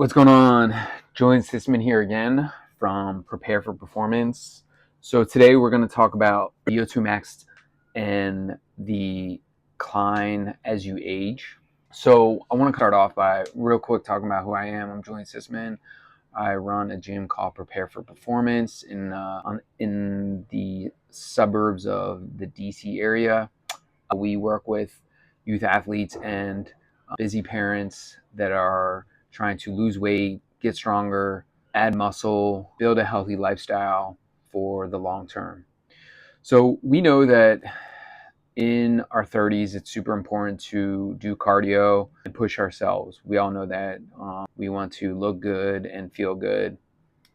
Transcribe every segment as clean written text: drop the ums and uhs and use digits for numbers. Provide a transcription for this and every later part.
What's going on? Julian Sisman here again from Prepare for Performance. So today we're going to talk about VO2 max and the decline as you age. So I want to start off by real quick talking about who I am. I'm Julian Sisman. I run a gym called Prepare for Performance in the suburbs of the DC area. We work with youth athletes and busy parents that are trying to lose weight, get stronger, add muscle, build a healthy lifestyle for the long term. So we know that in our 30s, it's super important to do cardio and push ourselves. We all know that we want to look good and feel good.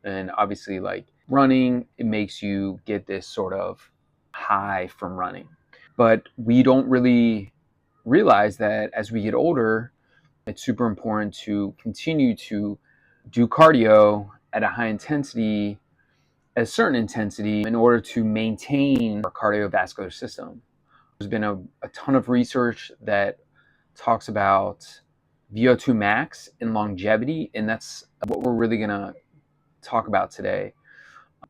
And obviously, like running, it makes you get this sort of high from running. But we don't really realize that as we get older, it's super important to continue to do cardio at a high intensity, at a certain intensity, in order to maintain our cardiovascular system. There's been a ton of research that talks about VO2 max and longevity, and that's what we're really going to talk about today.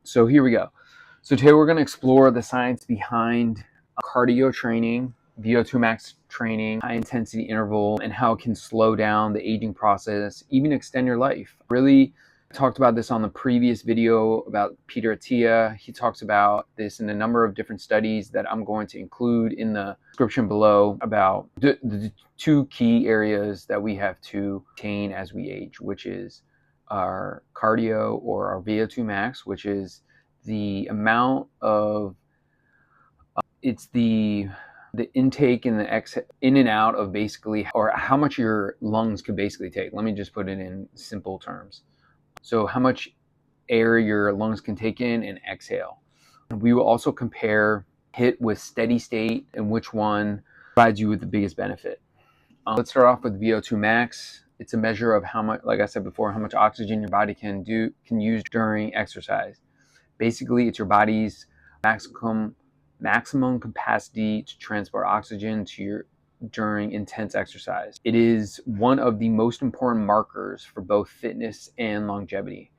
So here we go. So today we're going to explore the science behind cardio training, VO2 max training, high intensity interval, and how it can slow down the aging process, even extend your life. Really talked about this on the previous video about Peter Attia. He talks about this in a number of different studies that I'm going to include in the description below about the two key areas that we have to attain as we age, which is our cardio or our VO2 max, which is the amount of it's the intake and the exhale, in and out of basically, or how much your lungs could basically take. Let me just put it in simple terms. So how much air your lungs can take in and exhale. We will also compare HIIT with steady state and which one provides you with the biggest benefit. Let's start off with VO2 max. It's a measure of how much, like I said before, how much oxygen your body can use during exercise. Basically, it's your body's maximum capacity to transport oxygen during intense exercise. It is one of the most important markers for both fitness and longevity.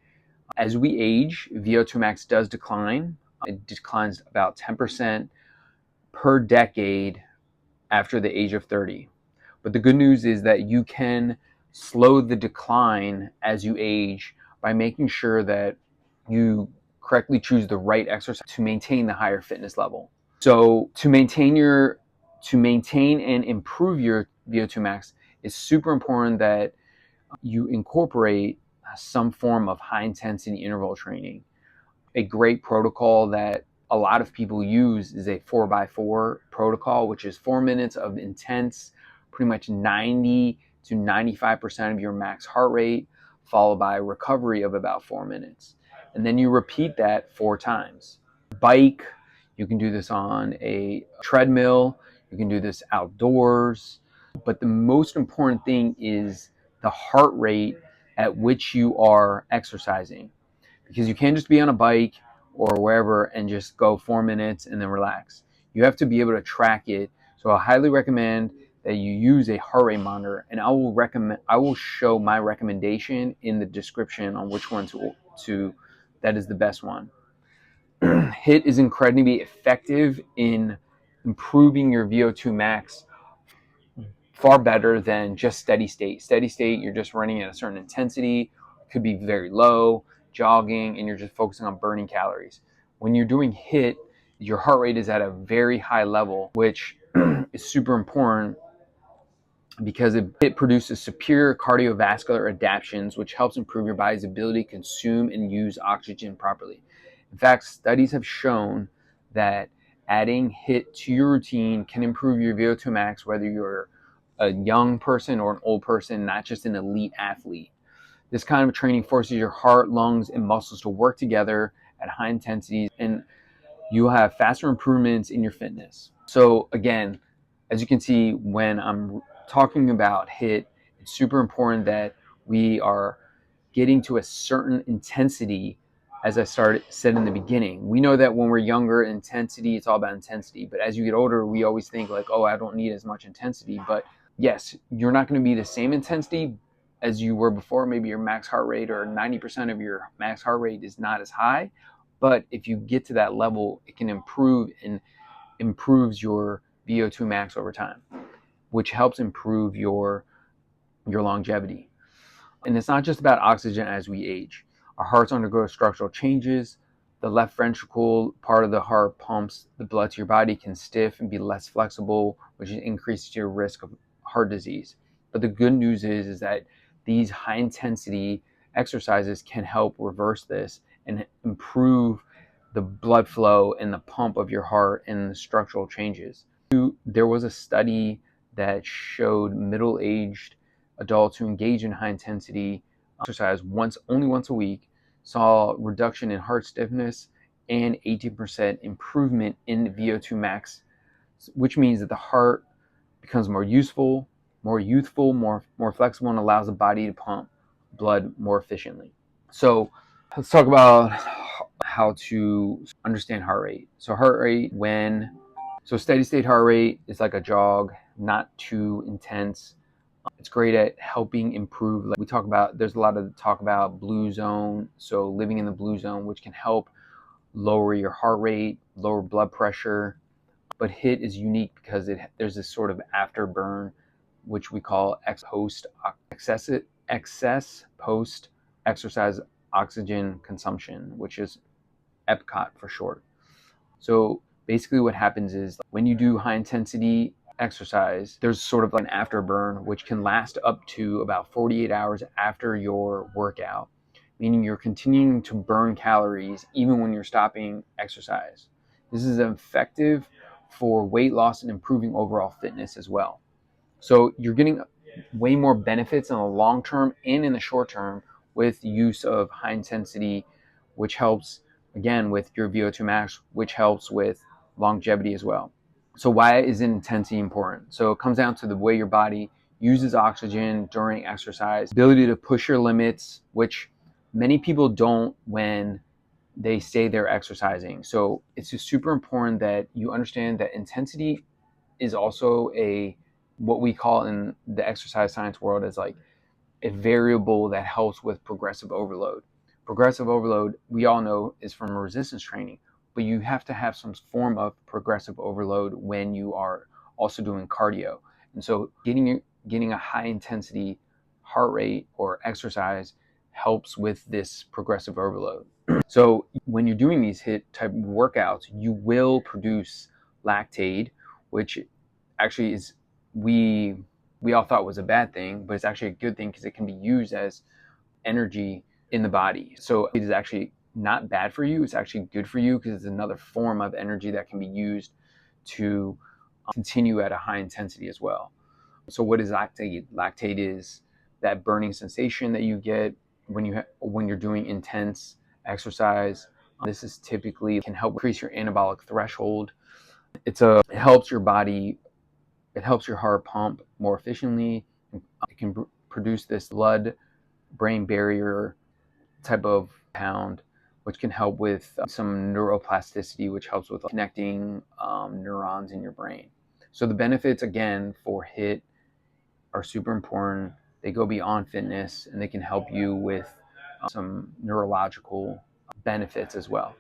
As we age, VO2 max does decline. It declines about 10% per decade after the age of 30. But the good news is that you can slow the decline as you age by making sure that you correctly choose the right exercise to maintain the higher fitness level. So to maintain and improve your VO2 max, it's super important that you incorporate some form of high intensity interval training. A great protocol that a lot of people use is a 4x4 protocol, which is 4 minutes of intense, pretty much 90 to 95% of your max heart rate, followed by recovery of about 4 minutes. And then you repeat that 4 times. Bike, you can do this on a treadmill, you can do this outdoors, but the most important thing is the heart rate at which you are exercising. Because you can't just be on a bike or wherever and just go 4 minutes and then relax. You have to be able to track it. So I highly recommend that you use a heart rate monitor, and I will show my recommendation in the description on which one to that is the best one. HIIT is incredibly effective in improving your VO2 max far better than just steady state. Steady state, you're just running at a certain intensity, could be very low, jogging, and you're just focusing on burning calories. When you're doing HIIT, your heart rate is at a very high level, which is super important because it produces superior cardiovascular adaptations, which helps improve your body's ability to consume and use oxygen properly. In fact, studies have shown that adding HIIT to your routine can improve your VO2 max, whether you're a young person or an old person, not just an elite athlete. This kind of training forces your heart, lungs, and muscles to work together at high intensities, and you'll have faster improvements in your fitness. So again, as you can see, when I'm talking about HIIT, it's super important that we are getting to a certain intensity. As I said in the beginning, we know that when we're younger, intensity, it's all about intensity. But as you get older, we always think like, oh, I don't need as much intensity. But yes, you're not going to be the same intensity, as you were before. Maybe your max heart rate or 90% of your max heart rate is not as high, but if you get to that level, it can improve and improves your VO2 max over time, which helps improve your longevity. And it's not just about oxygen as we age. Our hearts undergo structural changes. The left ventricle part of the heart pumps the blood to your body, can stiff and be less flexible, which increases your risk of heart disease. But the good news is that these high intensity exercises can help reverse this and improve the blood flow and the pump of your heart and the structural changes. There was a study that showed middle-aged adults who engage in high intensity exercise only once a week saw reduction in heart stiffness and 18% improvement in VO2 max, which means that the heart becomes more useful, more youthful, more flexible, and allows the body to pump blood more efficiently. So let's talk about how to understand heart rate. So steady state heart rate is like a jog, not too intense. It's great at helping improve, like we talk about, there's a lot of talk about blue zone. So living in the blue zone, which can help lower your heart rate, lower blood pressure. But HIIT is unique because there's this sort of afterburn, which we call excess post exercise oxygen consumption, which is EPCOT for short. So basically what happens is when you do high intensity exercise, there's sort of an afterburn, which can last up to about 48 hours after your workout, meaning you're continuing to burn calories even when you're stopping exercise. This is effective for weight loss and improving overall fitness as well. So you're getting way more benefits in the long term and in the short term with use of high intensity, which helps again with your VO2 max, which helps with longevity as well. So why is intensity important? So it comes down to the way your body uses oxygen during exercise, ability to push your limits, which many people don't when they say they're exercising. So it's just super important that you understand that intensity is also what we call in the exercise science world is like a variable that helps with progressive overload. Progressive overload, we all know, is from resistance training, but you have to have some form of progressive overload when you are also doing cardio. And so getting a high intensity heart rate or exercise helps with this progressive overload. So when you're doing these HIIT type workouts, you will produce lactate, which actually is we all thought was a bad thing, but it's actually a good thing because it can be used as energy in the body. So it is actually not bad for you. It's actually good for you because it's another form of energy that can be used to continue at a high intensity as well. So what is lactate? Lactate is that burning sensation that you get when you're doing intense exercise. This is typically can help increase your anabolic threshold. It helps your body. It helps your heart pump more efficiently. It can produce this blood-brain barrier type of compound, which can help with some neuroplasticity, which helps with connecting neurons in your brain. So the benefits, again, for HIIT are super important. They go beyond fitness, and they can help you with some neurological benefits as well.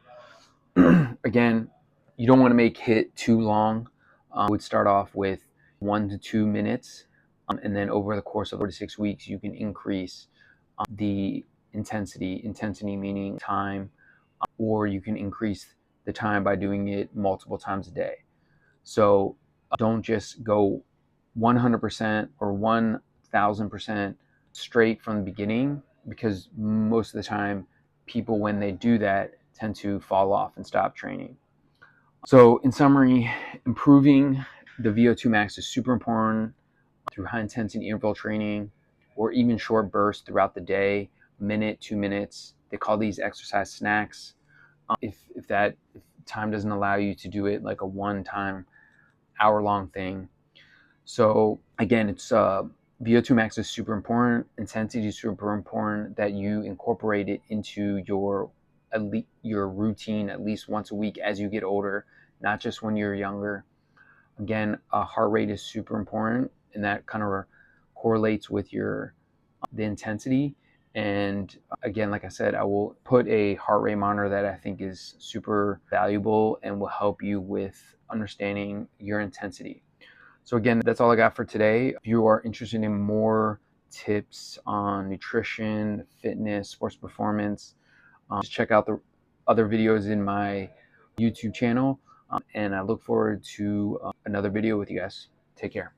Again, you don't want to make HIIT too long. I would start off with 1 to 2 minutes, and then over the course of 4 to 6 weeks, you can increase the intensity meaning time, or you can increase the time by doing it multiple times a day. So don't just go 100% or 1000% straight from the beginning, because most of the time people, when they do that, tend to fall off and stop training. So in summary, improving the VO2 max is super important through high intensity interval training or even short bursts throughout the day, minute, 2 minutes. They call these exercise snacks. If time doesn't allow you to do it like a one-time hour-long thing. So again, it's VO2 max is super important. Intensity is super important that you incorporate it into your routine at least once a week as you get older, not just when you're younger. Again, heart rate is super important, and that kind of correlates with your the intensity. And again, like I said, I will put a heart rate monitor that I think is super valuable and will help you with understanding your intensity. So again, that's all I got for today. If you are interested in more tips on nutrition, fitness, sports performance, just check out the other videos in my YouTube channel. And I look forward to another video with you guys. Take care.